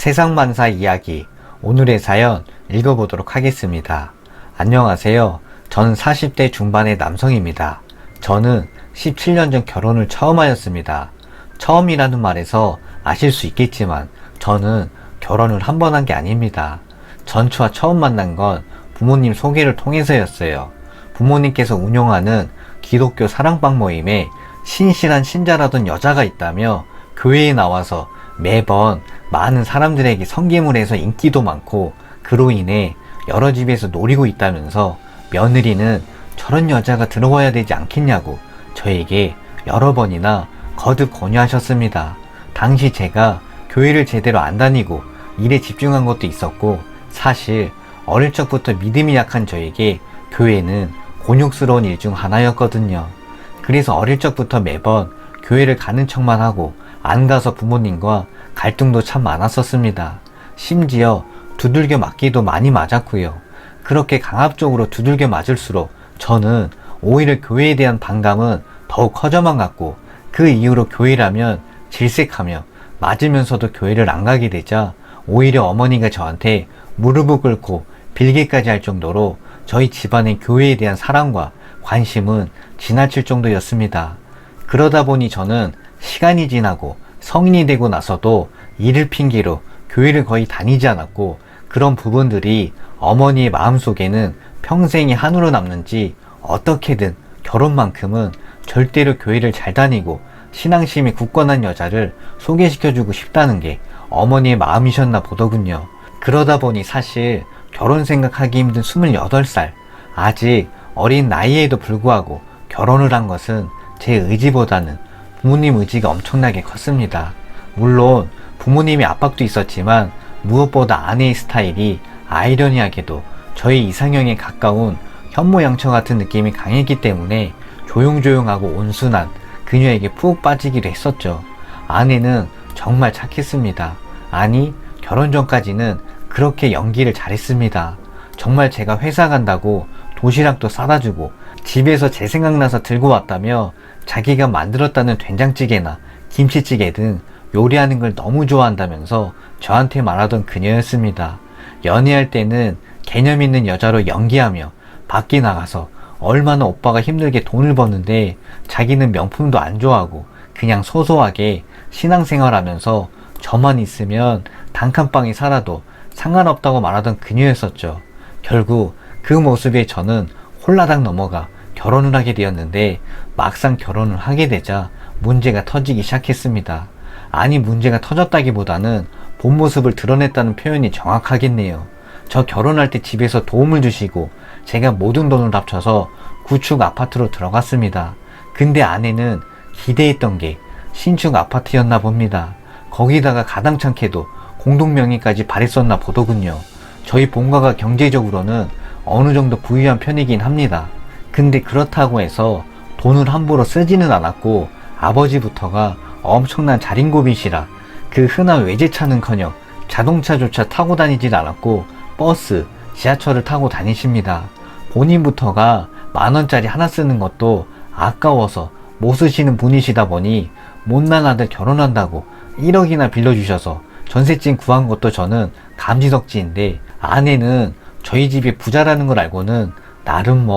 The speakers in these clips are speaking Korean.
세상만사 이야기, 오늘의 사연 읽어보도록 하겠습니다. 안녕하세요. 저는 40대 중반의 남성입니다. 저는 17년 전 결혼을 처음 하였습니다. 처음이라는 말에서 아실 수 있겠지만 저는 결혼을 한 번 한 게 아닙니다. 전처와 처음 만난 건 부모님 소개를 통해서였어요. 부모님께서 운영하는 기독교 사랑방 모임에 신실한 신자라던 여자가 있다며 교회에 나와서 매번 많은 사람들에게 섬김을 해서 인기도 많고 그로 인해 여러 집에서 노리고 있다면서 며느리는 저런 여자가 들어와야 되지 않겠냐고 저에게 여러 번이나 거듭 권유하셨습니다. 당시 제가 교회를 제대로 안 다니고 일에 집중한 것도 있었고 사실 어릴 적부터 믿음이 약한 저에게 교회는 곤욕스러운 일 중 하나였거든요. 그래서 어릴 적부터 매번 교회를 가는 척만 하고 안 가서 부모님과 갈등도 참 많았었습니다. 심지어 두들겨 맞기도 많이 맞았고요. 그렇게 강압적으로 두들겨 맞을수록 저는 오히려 교회에 대한 반감은 더욱 커져만 갔고 그 이후로 교회라면 질색하며 맞으면서도 교회를 안 가게 되자 오히려 어머니가 저한테 무릎을 꿇고 빌게까지 할 정도로 저희 집안의 교회에 대한 사랑과 관심은 지나칠 정도였습니다. 그러다 보니 저는 시간이 지나고 성인이 되고 나서도 일을 핑계로 교회를 거의 다니지 않았고 그런 부분들이 어머니의 마음속에는 평생이 한으로 남는지 어떻게든 결혼만큼은 절대로 교회를 잘 다니고 신앙심이 굳건한 여자를 소개시켜주고 싶다는 게 어머니의 마음이셨나 보더군요. 그러다 보니 사실 결혼 생각하기 힘든 28살, 아직 어린 나이에도 불구하고 결혼을 한 것은 제 의지보다는 부모님 의지가 엄청나게 컸습니다. 물론 부모님의 압박도 있었지만 무엇보다 아내의 스타일이 아이러니하게도 저희 이상형에 가까운 현모양처 같은 느낌이 강했기 때문에 조용조용하고 온순한 그녀에게 푹 빠지기로 했었죠. 아내는 정말 착했습니다. 아니, 결혼 전까지는 그렇게 연기를 잘했습니다. 정말 제가 회사 간다고 도시락도 싸다 주고 집에서 제 생각나서 들고 왔다며 자기가 만들었다는 된장찌개나 김치찌개 등 요리하는 걸 너무 좋아한다면서 저한테 말하던 그녀였습니다. 연애할 때는 개념 있는 여자로 연기하며 밖에 나가서 얼마나 오빠가 힘들게 돈을 버는데 자기는 명품도 안 좋아하고 그냥 소소하게 신앙생활하면서 저만 있으면 단칸방에 살아도 상관없다고 말하던 그녀였었죠. 결국 그 모습에 저는 홀라당 넘어가 결혼을 하게 되었는데 막상 결혼을 하게 되자 문제가 터지기 시작했습니다. 아니, 문제가 터졌다기보다는 본 모습을 드러냈다는 표현이 정확하겠네요. 저 결혼할 때 집에서 도움을 주시고 제가 모든 돈을 합쳐서 구축 아파트로 들어갔습니다. 근데 아내는 기대했던 게 신축 아파트였나 봅니다. 거기다가 가당찮게도 공동명의까지 바랬었나 보더군요. 저희 본가가 경제적으로는 어느 정도 부유한 편이긴 합니다. 근데 그렇다고 해서 돈을 함부로 쓰지는 않았고 아버지부터가 엄청난 자린고비시라 그 흔한 외제차는커녕 자동차조차 타고 다니질 않았고 버스, 지하철을 타고 다니십니다. 본인부터가 만원짜리 하나 쓰는 것도 아까워서 못 쓰시는 분이시다 보니 못난 아들 결혼한다고 1억이나 빌려주셔서 전셋집 구한 것도 저는 감지덕지인데 아내는 저희 집이 부자라는 걸 알고는 나름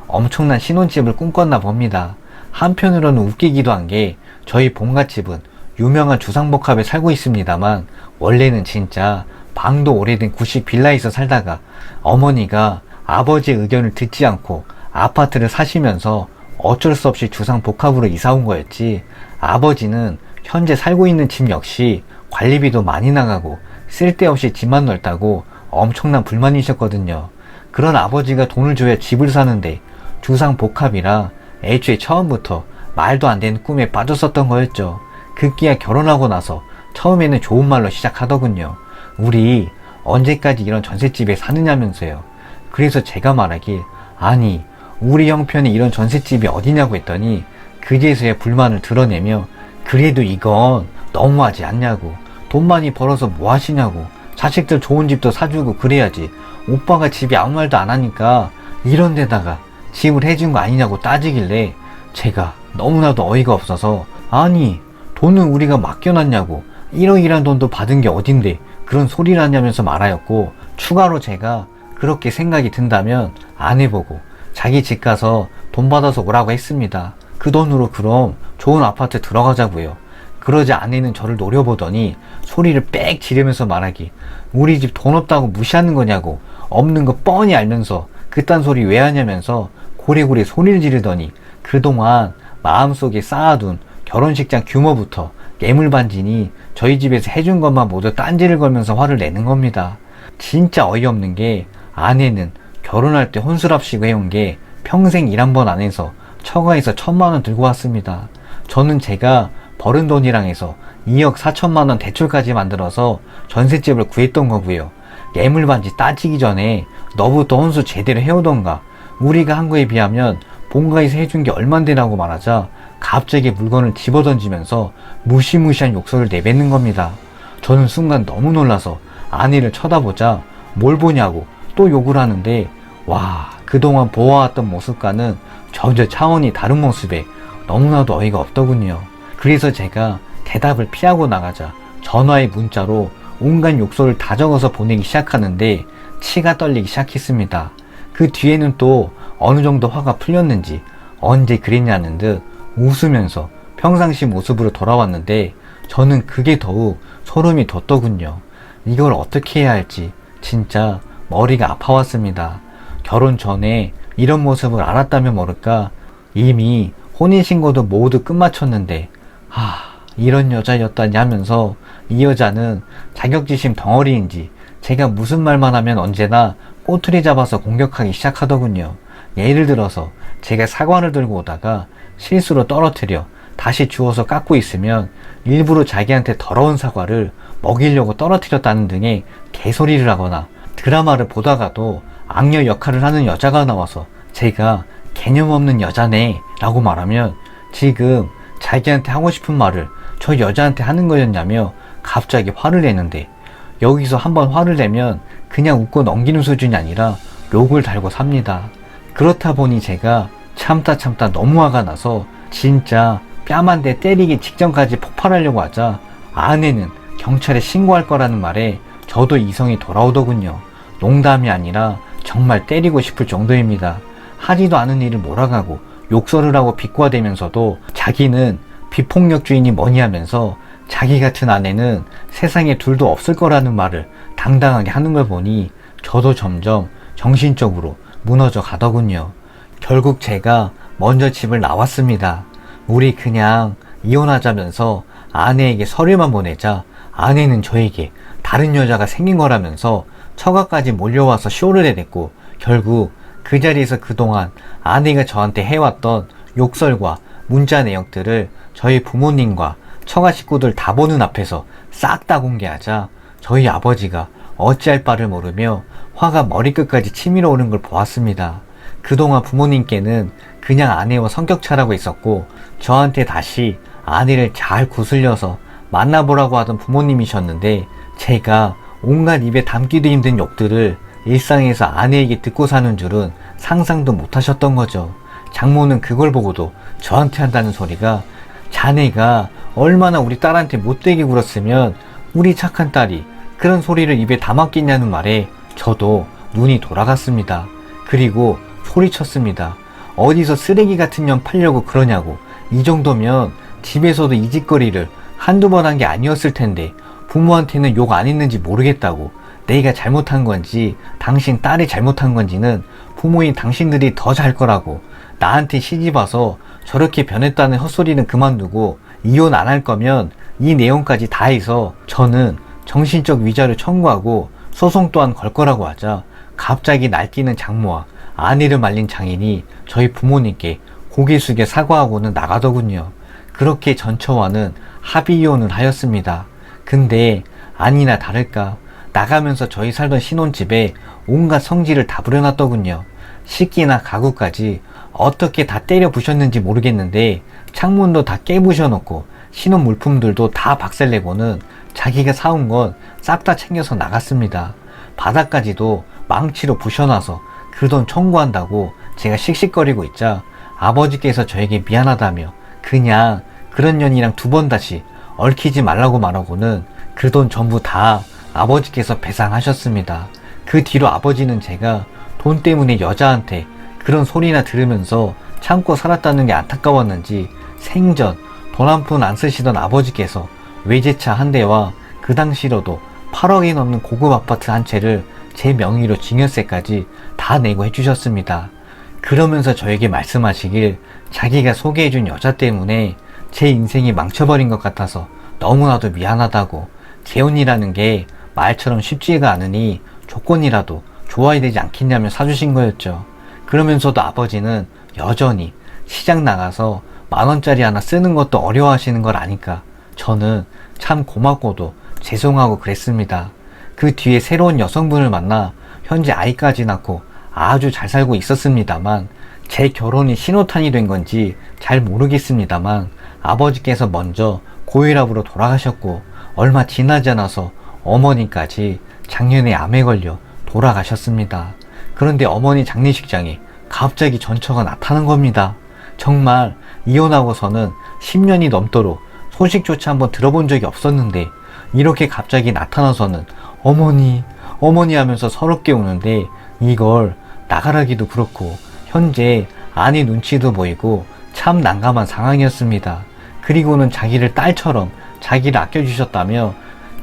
엄청난 신혼집을 꿈꿨나 봅니다. 한편으로는 웃기기도 한 게 저희 본가집은 유명한 주상복합에 살고 있습니다만 원래는 진짜 방도 오래된 구식 빌라에서 살다가 어머니가 아버지의 의견을 듣지 않고 아파트를 사시면서 어쩔 수 없이 주상복합으로 이사 온 거였지 아버지는 현재 살고 있는 집 역시 관리비도 많이 나가고 쓸데없이 집만 넓다고 엄청난 불만이셨거든요. 그런 아버지가 돈을 줘야 집을 사는데 주상복합이라 애초에 처음부터 말도 안 되는 꿈에 빠졌었던 거였죠. 급기야 결혼하고 나서 처음에는 좋은 말로 시작하더군요. 우리 언제까지 이런 전셋집에 사느냐면서요. 그래서 제가 말하길 아니 우리 형편에 이런 전셋집이 어디냐고 했더니 그제서야 불만을 드러내며 그래도 이건 너무하지 않냐고 돈 많이 벌어서 뭐 하시냐고 자식들 좋은 집도 사주고 그래야지 오빠가 집에 아무 말도 안 하니까 이런 데다가 집을 해준 거 아니냐고 따지길래 제가 너무나도 어이가 없어서 아니 돈은 우리가 맡겨놨냐고 1억이란 돈도 받은 게 어딘데 그런 소리라냐면서 말하였고, 추가로 제가 그렇게 생각이 든다면 아내 보고 자기 집 가서 돈 받아서 오라고 했습니다. 그 돈으로 그럼 좋은 아파트 들어가자고요. 그러자 아내는 저를 노려보더니 소리를 빽 지르면서 말하기, 우리 집 돈 없다고 무시하는 거냐고, 없는 거 뻔히 알면서 그딴 소리 왜 하냐면서 고래고래 소리를 지르더니 그동안 마음속에 쌓아둔 결혼식장 규모부터 뇌물반지니 저희 집에서 해준 것만 모두 딴지를 걸면서 화를 내는 겁니다. 진짜 어이없는 게 아내는 결혼할 때 혼수랍시고 해온 게 평생 일 한 번 안 해서 처가에서 1,000만원 들고 왔습니다. 저는 제가 벌은 돈이랑 해서 2억 4천만원 대출까지 만들어서 전셋집을 구했던 거고요. 뇌물반지 따지기 전에 너부터 혼수 제대로 해오던가, 우리가 한 거에 비하면 본가에서 해준 게 얼만데라고 말하자 갑자기 물건을 집어던지면서 무시무시한 욕설을 내뱉는 겁니다. 저는 순간 너무 놀라서 아내를 쳐다보자 뭘 보냐고 또 욕을 하는데, 와, 그동안 보아왔던 모습과는 전혀 차원이 다른 모습에 너무나도 어이가 없더군요. 그래서 제가 대답을 피하고 나가자 전화에 문자로 온갖 욕설을 다 적어서 보내기 시작하는데 치가 떨리기 시작했습니다. 그 뒤에는 또 어느 정도 화가 풀렸는지 언제 그랬냐는 듯 웃으면서 평상시 모습으로 돌아왔는데, 저는 그게 더욱 소름이 돋더군요. 이걸 어떻게 해야 할지 진짜 머리가 아파왔습니다. 결혼 전에 이런 모습을 알았다면 모를까 이미 혼인신고도 모두 끝마쳤는데, 이런 여자였다니 하면서 이 여자는 자격지심 덩어리인지 제가 무슨 말만 하면 언제나 꼬투리 잡아서 공격하기 시작하더군요. 예를 들어서 제가 사과를 들고 오다가 실수로 떨어뜨려 다시 주워서 깎고 있으면 일부러 자기한테 더러운 사과를 먹이려고 떨어뜨렸다는 등의 개소리를 하거나, 드라마를 보다가도 악녀 역할을 하는 여자가 나와서 제가 개념 없는 여자네 라고 말하면 지금 자기한테 하고 싶은 말을 저 여자한테 하는 거였냐며 갑자기 화를 내는데, 여기서 한번 화를 내면 그냥 웃고 넘기는 수준이 아니라 욕을 달고 삽니다. 그렇다 보니 제가 참다 너무 화가 나서 진짜 뺨 한 대 때리기 직전까지 폭발하려고 하자 아내는 경찰에 신고할 거라는 말에 저도 이성이 돌아오더군요. 농담이 아니라 정말 때리고 싶을 정도입니다. 하지도 않은 일을 몰아가고 욕설을 하고 비꼬아대면서도 자기는 비폭력주의니 뭐니 하면서 자기 같은 아내는 세상에 둘도 없을 거라는 말을 당당하게 하는 걸 보니 저도 점점 정신적으로 무너져 가더군요. 결국 제가 먼저 집을 나왔습니다. 우리 그냥 이혼하자면서 아내에게 서류만 보내자 아내는 저에게 다른 여자가 생긴 거라면서 처가까지 몰려와서 쇼를 해댔고, 결국 그 자리에서 그동안 아내가 저한테 해왔던 욕설과 문자 내역들을 저희 부모님과 처가 식구들 다 보는 앞에서 싹 다 공개하자 저희 아버지가 어찌할 바를 모르며 화가 머리끝까지 치밀어 오는 걸 보았습니다. 그동안 부모님께는 그냥 아내와 성격차라고 있었고, 저한테 다시 아내를 잘 구슬려서 만나보라고 하던 부모님이셨는데, 제가 온갖 입에 담기도 힘든 욕들을 일상에서 아내에게 듣고 사는 줄은 상상도 못하셨던 거죠. 장모는 그걸 보고도 저한테 한다는 소리가, 자네가 얼마나 우리 딸한테 못되게 굴었으면 우리 착한 딸이 그런 소리를 입에 담았겠냐는 말에 저도 눈이 돌아갔습니다. 그리고 소리쳤습니다. 어디서 쓰레기 같은 년 팔려고 그러냐고. 이 정도면 집에서도 이 짓거리를 한두 번 한 게 아니었을 텐데 부모한테는 욕 안 했는지 모르겠다고. 내가 잘못한 건지 당신 딸이 잘못한 건지는 부모인 당신들이 더 잘 거라고. 나한테 시집와서 저렇게 변했다는 헛소리는 그만두고 이혼 안 할 거면 이 내용까지 다 해서 저는 정신적 위자료 청구하고 소송 또한 걸 거라고 하자 갑자기 날뛰는 장모와 아내를 말린 장인이 저희 부모님께 고개 숙여 사과하고는 나가더군요. 그렇게 전처와는 합의 이혼을 하였습니다. 근데 아니나 다를까 나가면서 저희 살던 신혼집에 온갖 성질을 다 부려놨더군요. 식기나 가구까지 어떻게 다 때려 부셨는지 모르겠는데 창문도 다 깨부셔놓고 신혼 물품들도 다 박살내고는 자기가 사온 건 싹 다 챙겨서 나갔습니다. 바닥까지도 망치로 부셔놔서 그 돈 청구한다고 제가 씩씩거리고 있자 아버지께서 저에게 미안하다며 그냥 그런 년이랑 두 번 다시 얽히지 말라고 말하고는 그 돈 전부 다 아버지께서 배상하셨습니다. 그 뒤로 아버지는 제가 돈 때문에 여자한테 그런 소리나 들으면서 참고 살았다는 게 안타까웠는지 생전 돈 한 푼 안 쓰시던 아버지께서 외제차 한 대와 그 당시로도 8억이 넘는 고급 아파트 한 채를 제 명의로 증여세까지 다 내고 해주셨습니다. 그러면서 저에게 말씀하시길 자기가 소개해준 여자 때문에 제 인생이 망쳐버린 것 같아서 너무나도 미안하다고, 재혼이라는 게 말처럼 쉽지가 않으니 조건이라도 좋아야 되지 않겠냐며 사주신 거였죠. 그러면서도 아버지는 여전히 시장 나가서 10,000원짜리 하나 쓰는 것도 어려워하시는 걸 아니까 저는 참 고맙고도 죄송하고 그랬습니다. 그 뒤에 새로운 여성분을 만나 현재 아이까지 낳고 아주 잘 살고 있었습니다만, 제 결혼이 신호탄이 된 건지 잘 모르겠습니다만 아버지께서 먼저 고혈압으로 돌아가셨고 얼마 지나지 않아서 어머니까지 작년에 암에 걸려 돌아가셨습니다. 그런데 어머니 장례식장에 갑자기 전처가 나타난 겁니다. 정말 이혼하고서는 10년이 넘도록 소식조차 한번 들어본 적이 없었는데 이렇게 갑자기 나타나서는 어머니 하면서 서럽게 우는데, 이걸 나가라기도 그렇고 현재 아내 눈치도 보이고 참 난감한 상황이었습니다. 그리고는 자기를 딸처럼 자기를 아껴주셨다며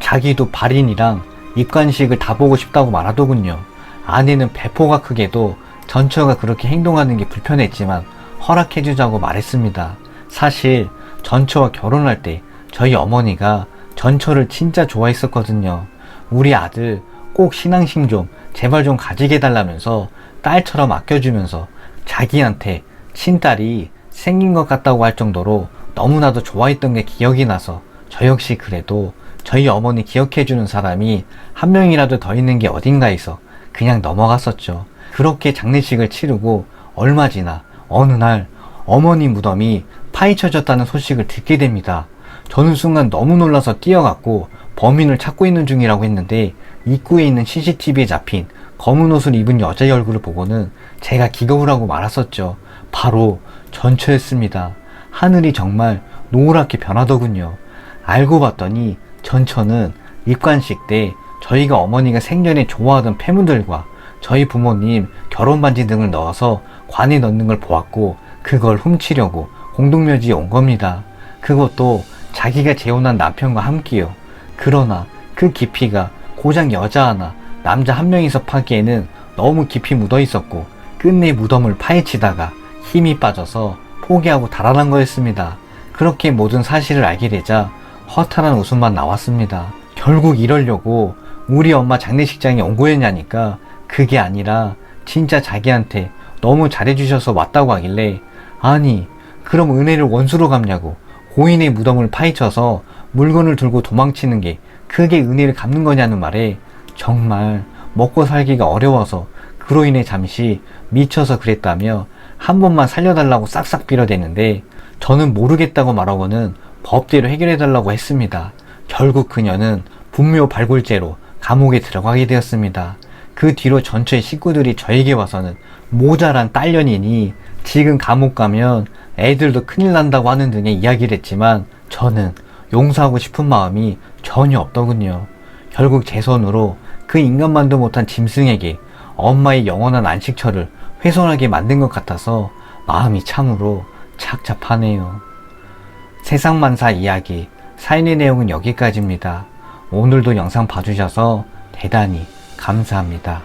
자기도 발인이랑 입관식을 다 보고 싶다고 말하더군요. 아내는 배포가 크게도 전처가 그렇게 행동하는 게 불편했지만 허락해주자고 말했습니다. 사실 전처와 결혼할 때 저희 어머니가 전처를 진짜 좋아했었거든요. 우리 아들 꼭 신앙심 좀 제발 좀 가지게 해달라면서 딸처럼 아껴주면서 자기한테 친딸이 생긴 것 같다고 할 정도로 너무나도 좋아했던 게 기억이 나서 저 역시 그래도 저희 어머니 기억해주는 사람이 한 명이라도 더 있는 게 어딘가에서 그냥 넘어갔었죠. 그렇게 장례식을 치르고 얼마 지나 어느 날 어머니 무덤이 파헤쳐졌다는 소식을 듣게 됩니다. 저는 순간 너무 놀라서 뛰어갔고 범인을 찾고 있는 중이라고 했는데, 입구에 있는 CCTV에 잡힌 검은 옷을 입은 여자의 얼굴을 보고는 제가 기겁을 하고 말았었죠. 바로 전처였습니다. 하늘이 정말 노랗게 변하더군요. 알고 봤더니 전처는 입관식 때 저희가 어머니가 생전에 좋아하던 폐물들과 저희 부모님 결혼 반지 등을 넣어서 관에 넣는 걸 보았고 그걸 훔치려고 공동묘지에 온 겁니다. 그것도 자기가 재혼한 남편과 함께요. 그러나 그 깊이가 고작 여자 하나, 남자 한 명이서 파기에는 너무 깊이 묻어 있었고 끝내 무덤을 파헤치다가 힘이 빠져서 포기하고 달아난 거였습니다. 그렇게 모든 사실을 알게 되자 허탈한 웃음만 나왔습니다. 결국 이러려고 우리 엄마 장례식장에 온 거였냐니까 그게 아니라 진짜 자기한테 너무 잘해주셔서 왔다고 하길래, 아니 그럼 은혜를 원수로 갚냐고, 고인의 무덤을 파헤쳐서 물건을 들고 도망치는 게 그게 은혜를 갚는 거냐는 말에 정말 먹고 살기가 어려워서 그로 인해 잠시 미쳐서 그랬다며 한 번만 살려달라고 싹싹 빌어대는데 저는 모르겠다고 말하고는 법대로 해결해달라고 했습니다. 결국 그녀는 분묘 발굴죄로 감옥에 들어가게 되었습니다. 그 뒤로 전처의 식구들이 저에게 와서는 모자란 딸년이니 지금 감옥 가면 애들도 큰일 난다고 하는 등의 이야기를 했지만 저는 용서하고 싶은 마음이 전혀 없더군요. 결국 제 손으로 그 인간만도 못한 짐승에게 엄마의 영원한 안식처를 훼손하게 만든 것 같아서 마음이 참으로 착잡하네요. 세상만사 이야기, 사연의 내용은 여기까지입니다. 오늘도 영상 봐주셔서 대단히 감사합니다.